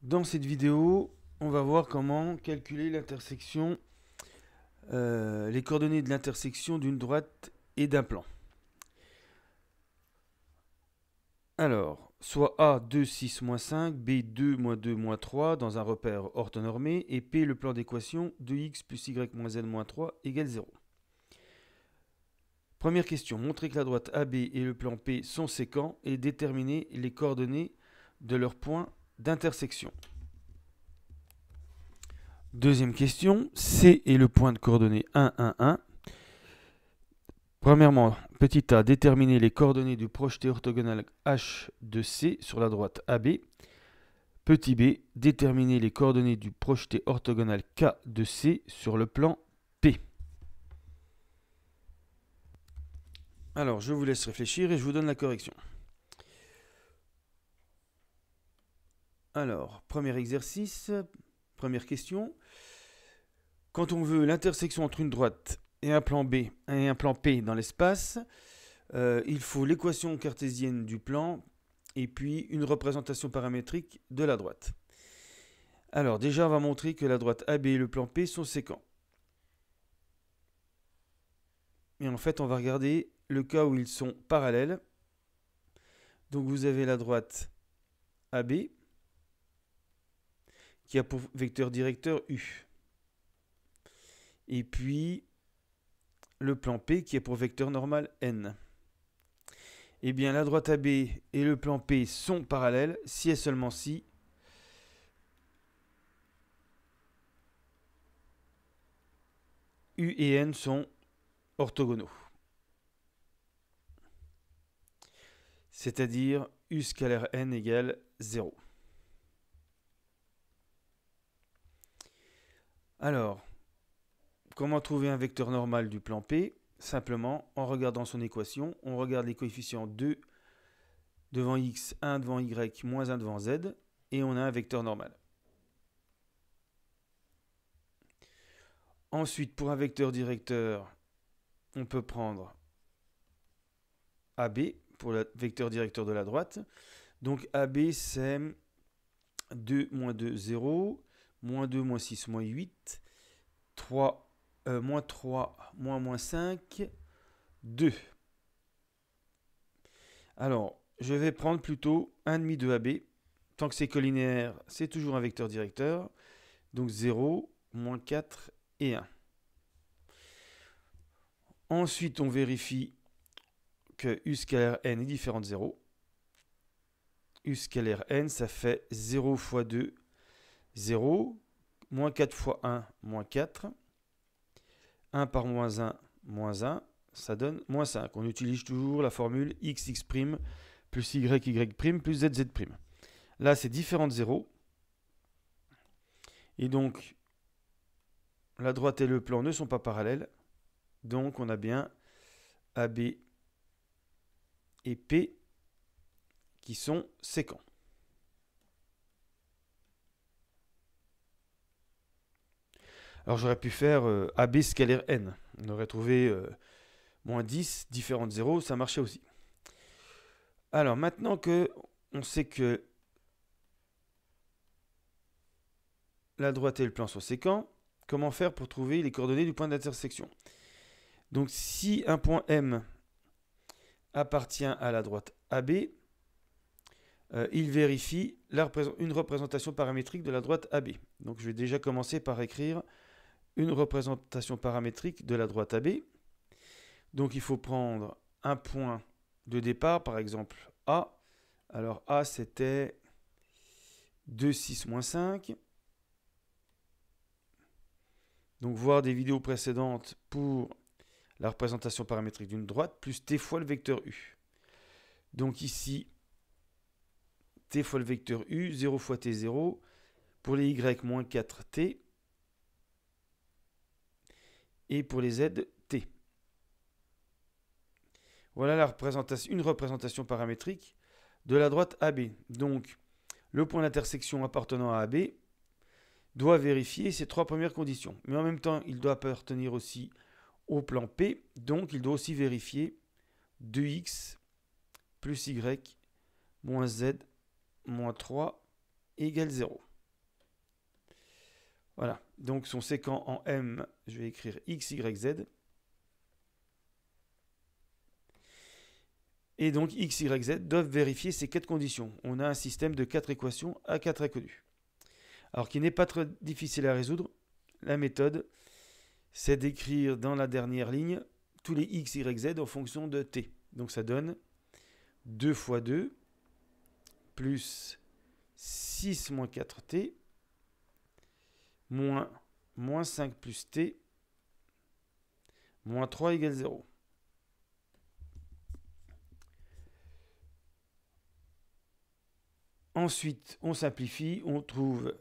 Dans cette vidéo, on va voir comment calculer l'intersection, les coordonnées de l'intersection d'une droite et d'un plan. Alors, soit A 2, 6, moins 5, B 2, moins 2, moins 3 dans un repère orthonormé et P le plan d'équation 2x plus y moins z moins 3 égale 0. Première question, montrer que la droite AB et le plan P sont séquents et déterminer les coordonnées de leurs points d'intersection. Deuxième question, C est le point de coordonnées 1, 1, 1. Premièrement, petit a, déterminer les coordonnées du projeté orthogonal H de C sur la droite AB. Petit b, déterminer les coordonnées du projeté orthogonal K de C sur le plan P. Alors, je vous laisse réfléchir et je vous donne la correction. Alors, premier exercice, première question. Quand on veut l'intersection entre une droite et un plan B et un plan P dans l'espace, il faut l'équation cartésienne du plan et puis une représentation paramétrique de la droite. Alors déjà, on va montrer que la droite AB et le plan P sont séquents. Et en fait, on va regarder le cas où ils sont parallèles. Donc vous avez la droite AB qui a pour vecteur directeur U. Et puis le plan P qui a pour vecteur normal N. Eh bien, la droite AB et le plan P sont parallèles si et seulement si U et N sont orthogonaux. C'est-à-dire U scalaire N égale 0. Alors, comment trouver un vecteur normal du plan P? Simplement, en regardant son équation, on regarde les coefficients 2 devant x, 1 devant y, moins 1 devant z, et on a un vecteur normal. Ensuite, pour un vecteur directeur, on peut prendre AB pour le vecteur directeur de la droite. Donc AB, c'est 2, moins 2, 0, moins 2, moins 6, moins 8, 3, moins 3, moins 5, 2. Alors, je vais prendre plutôt 1,5 de AB. Tant que c'est collinéaire, c'est toujours un vecteur directeur. Donc 0, moins 4 et 1. Ensuite, on vérifie que U scalaire N est différent de 0. U scalaire N, ça fait 0 fois 2, 0. Moins 4 fois 1, moins 4. 1 par moins 1, ça donne moins 5. On utilise toujours la formule x, x' plus y, y' plus z, z'. Là, c'est différent de 0. Et donc, la droite et le plan ne sont pas parallèles. Donc, on a bien AB et P qui sont séquents. Alors, j'aurais pu faire AB scalaire N. On aurait trouvé moins 10, différent de 0, ça marchait aussi. Alors, maintenant que on sait que la droite et le plan sont séquents, comment faire pour trouver les coordonnées du point d'intersection? Donc, si un point M appartient à la droite AB, il vérifie une représentation paramétrique de la droite AB. Donc, je vais déjà commencer par écrire une représentation paramétrique de la droite AB. Donc, il faut prendre un point de départ, par exemple A. Alors, A, c'était 2, 6, moins 5. Donc, voir des vidéos précédentes pour la représentation paramétrique d'une droite, plus t fois le vecteur U. Donc, ici, t fois le vecteur U, 0 fois t0. Pour les y, moins 4t. Et pour les z, t. Voilà une représentation paramétrique de la droite AB. Donc, le point d'intersection appartenant à AB doit vérifier ces trois premières conditions. Mais en même temps, il doit appartenir aussi au plan P. Donc, il doit aussi vérifier 2x plus y moins z moins 3 égale 0. Voilà, donc son séquent en M, je vais écrire x, y, z. Et donc x, y, z doivent vérifier ces 4 conditions. On a un système de 4 équations à 4 inconnus. Alors qui n'est pas très difficile à résoudre. La méthode, c'est d'écrire dans la dernière ligne tous les x, y, z en fonction de t. Donc ça donne 2 fois 2 plus 6 moins 4t moins 5 plus t moins 3 égale 0. Ensuite, on simplifie, on trouve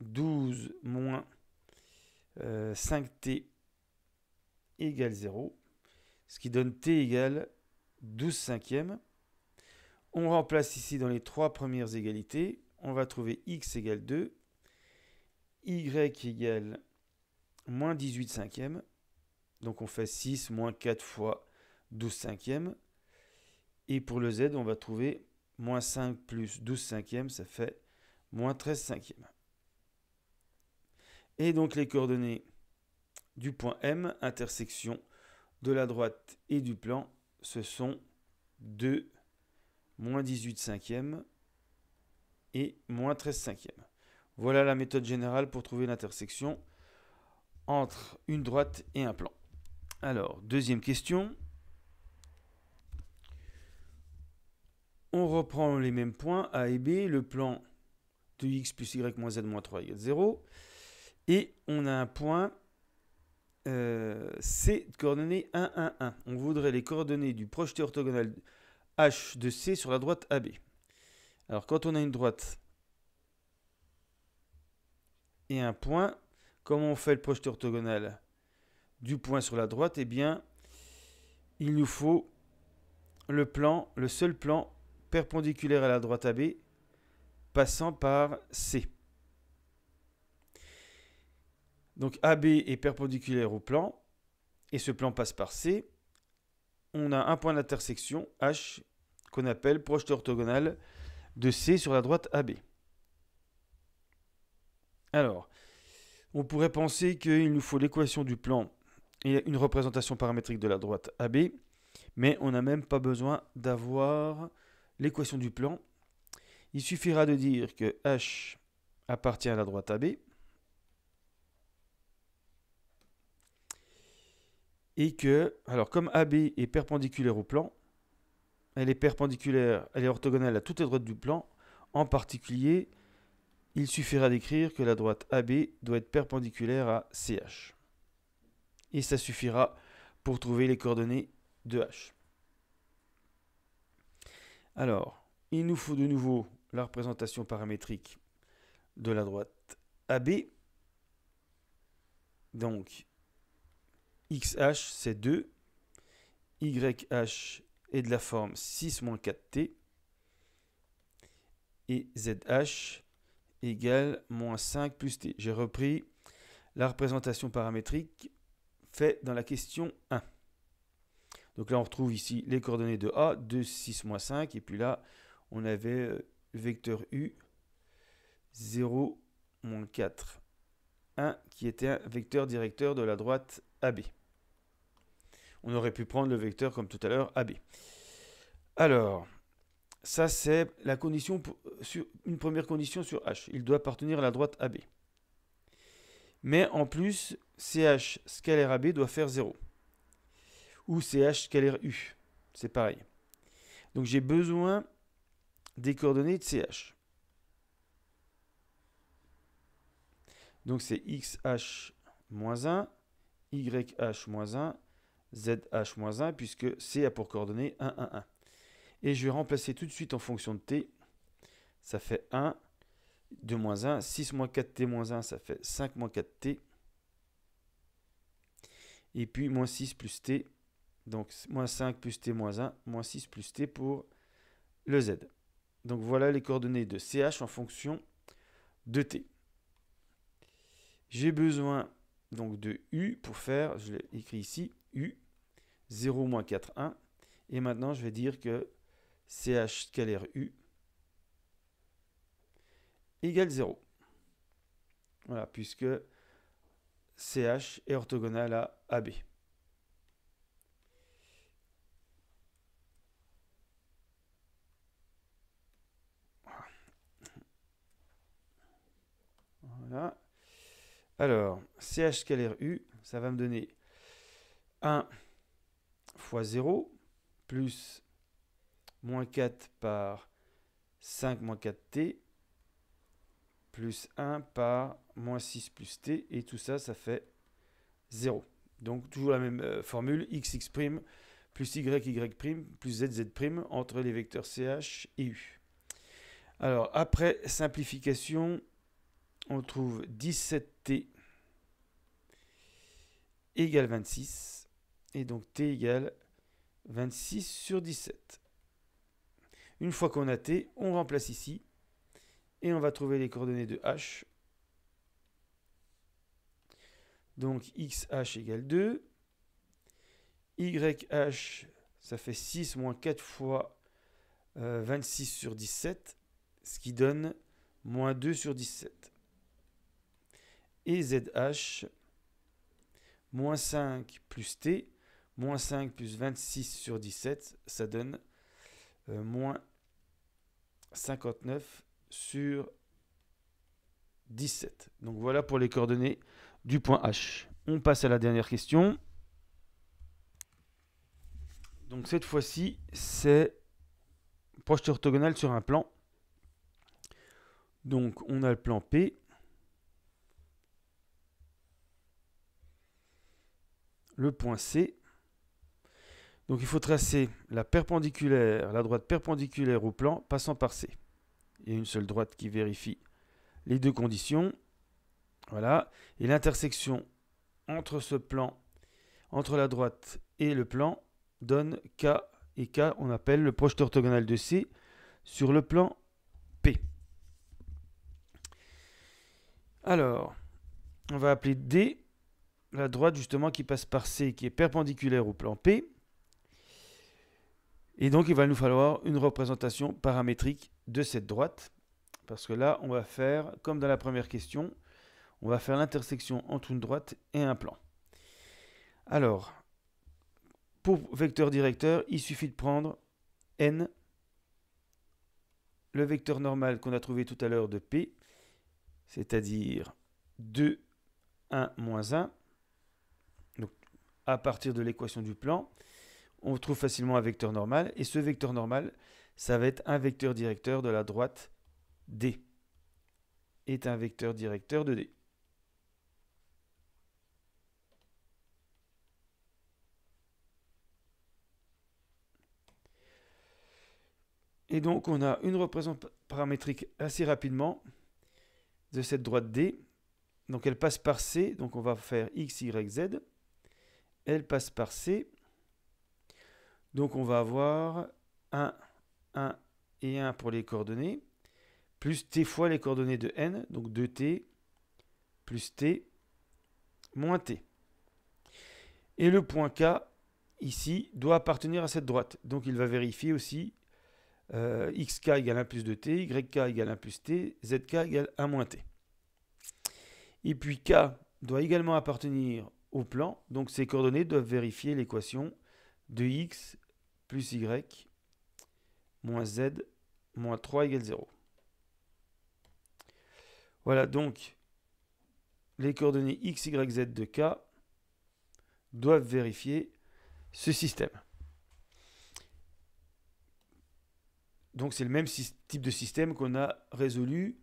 12 moins 5t égale 0, ce qui donne t égale 12 cinquièmes. On remplace ici dans les 3 premières égalités, on va trouver x égale 2, y égale moins 18 cinquièmes, donc on fait 6 moins 4 fois 12 cinquièmes, et pour le z, on va trouver moins 5 plus 12 cinquièmes, ça fait moins 13 cinquièmes. Et donc les coordonnées du point M, intersection de la droite et du plan, ce sont 2, moins 18 cinquièmes et moins 13 cinquièmes. Voilà la méthode générale pour trouver l'intersection entre une droite et un plan. Alors, deuxième question. On reprend les mêmes points, A et B, le plan de x plus y moins z moins 3 égale 0. Et on a un point C de coordonnées 1, 1, 1. On voudrait les coordonnées du projeté orthogonal H de C sur la droite AB. Alors quand on a une droite et un point, comment on fait le projeté orthogonal du point sur la droite? Eh bien, il nous faut le seul plan perpendiculaire à la droite AB passant par C. Donc AB est perpendiculaire au plan et ce plan passe par C. On a un point d'intersection H qu'on appelle projeté orthogonal de C sur la droite AB. Alors, on pourrait penser qu'il nous faut l'équation du plan et une représentation paramétrique de la droite AB, mais on n'a même pas besoin d'avoir l'équation du plan. Il suffira de dire que H appartient à la droite AB et que, alors comme AB est perpendiculaire au plan, elle est orthogonale à toutes les droites du plan, en particulier, il suffira d'écrire que la droite AB doit être perpendiculaire à CH. Et ça suffira pour trouver les coordonnées de H. Alors, il nous faut de nouveau la représentation paramétrique de la droite AB. Donc, XH, c'est 2. YH est de la forme 6 moins 4t. Et ZH égale moins 5 plus t. J'ai repris la représentation paramétrique faite dans la question 1. Donc là, on retrouve ici les coordonnées de A, 2, 6, moins 5. Et puis là, on avait le vecteur U, 0, moins 4, 1, qui était un vecteur directeur de la droite AB. On aurait pu prendre le vecteur, comme tout à l'heure, AB. Alors, ça, c'est la condition une première condition sur H. Il doit appartenir à la droite AB. Mais en plus, CH scalaire AB doit faire 0. Ou CH scalaire U. C'est pareil. Donc j'ai besoin des coordonnées de CH. Donc c'est XH moins 1, YH moins 1, ZH moins 1, puisque C a pour coordonnées 1, 1, 1. Et je vais remplacer tout de suite en fonction de T. Ça fait 1, 2 moins 1, 6 moins 4T moins 1, ça fait 5 moins 4T. Et puis moins 6 plus T. Donc moins 5 plus T moins 1, moins 6 plus T pour le Z. Donc voilà les coordonnées de CH en fonction de T. J'ai besoin donc de U pour faire, je l'ai écrit ici, U, 0 moins 4, 1. Et maintenant, je vais dire que CH scalaire U égale 0. Voilà, puisque CH est orthogonal à AB. Voilà. Alors, CH scalaire U, ça va me donner 1 fois 0 plus moins 4 par 5 moins 4t plus 1 par moins 6 plus t, et tout ça, ça fait 0. Donc toujours la même formule, xx' plus yy' plus zz' entre les vecteurs ch et u. Alors après simplification, on trouve 17t égale 26, et donc t égale 26 sur 17. Une fois qu'on a t, on remplace ici, et on va trouver les coordonnées de h. Donc xh égale 2, YH, ça fait 6 moins 4 fois 26 sur 17, ce qui donne moins 2 sur 17. Et ZH, moins 5 plus T, moins 5 plus 26 sur 17, ça donne moins 59 sur 17. Donc voilà pour les coordonnées du point H. On passe à la dernière question. Donc cette fois-ci, c'est projeté orthogonal sur un plan. Donc on a le plan P. Le point C. Donc il faut tracer la perpendiculaire, la droite perpendiculaire au plan passant par C. Il y a une seule droite qui vérifie les deux conditions. Voilà. Et l'intersection entre ce plan, entre la droite et le plan, donne K. Et K, on appelle le projeté orthogonal de C sur le plan P. Alors, on va appeler D la droite justement qui passe par C, qui est perpendiculaire au plan P. Et donc, il va nous falloir une représentation paramétrique de cette droite. Parce que là, on va faire, comme dans la première question, on va faire l'intersection entre une droite et un plan. Alors, pour vecteur directeur, il suffit de prendre n, le vecteur normal qu'on a trouvé tout à l'heure de P, c'est-à-dire 2, 1, moins 1. Donc, à partir de l'équation du plan, on trouve facilement un vecteur normal. Et ce vecteur normal, ça va être un vecteur directeur de la droite D. Est un vecteur directeur de D. Et donc, on a une représentation paramétrique assez rapidement de cette droite D. Donc, elle passe par C. Donc, on va faire X, Y, Z. Elle passe par C. Donc, on va avoir 1, 1 et 1 pour les coordonnées, plus T fois les coordonnées de N. Donc, 2T plus T moins T. Et le point K, ici, doit appartenir à cette droite. Donc, il va vérifier aussi xk égale 1 plus 2t, yk égale 1 plus t, zk égale 1 moins t. Et puis k doit également appartenir au plan, donc ces coordonnées doivent vérifier l'équation de x plus y moins z moins 3 égale 0. Voilà, donc les coordonnées x, y, z de k doivent vérifier ce système. Donc c'est le même type de système qu'on a résolu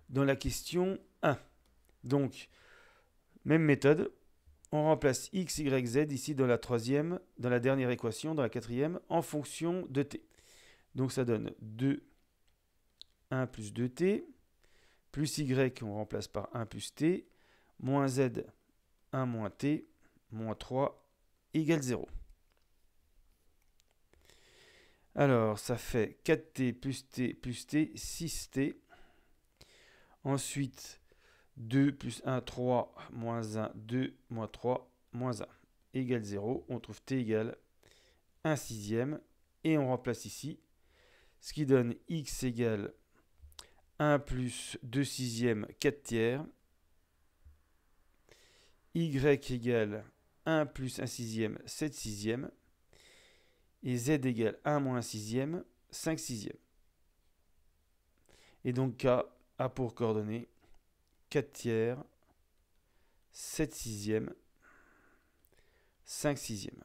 dans la question 1. Donc, même méthode, on remplace x, y, z ici dans la troisième, dans la dernière équation, dans la quatrième, en fonction de t. Donc ça donne 2, 1 plus 2t, plus y, on remplace par 1 plus t, moins z, 1 moins t, moins 3, égale 0. Alors, ça fait 4t plus t plus t, 6t. Ensuite, 2 plus 1, 3, moins 1, 2, moins 3, moins 1, égale 0. On trouve t égale 1 sixième. Et on remplace ici, ce qui donne x égale 1 plus 2 sixièmes, 4 tiers, y égale 1 plus 1 sixième, 7 sixièmes. Et z égale 1 moins 1 sixième, 5 sixièmes. Et donc K a pour coordonnées 4 tiers, 7 sixièmes, 5 sixièmes.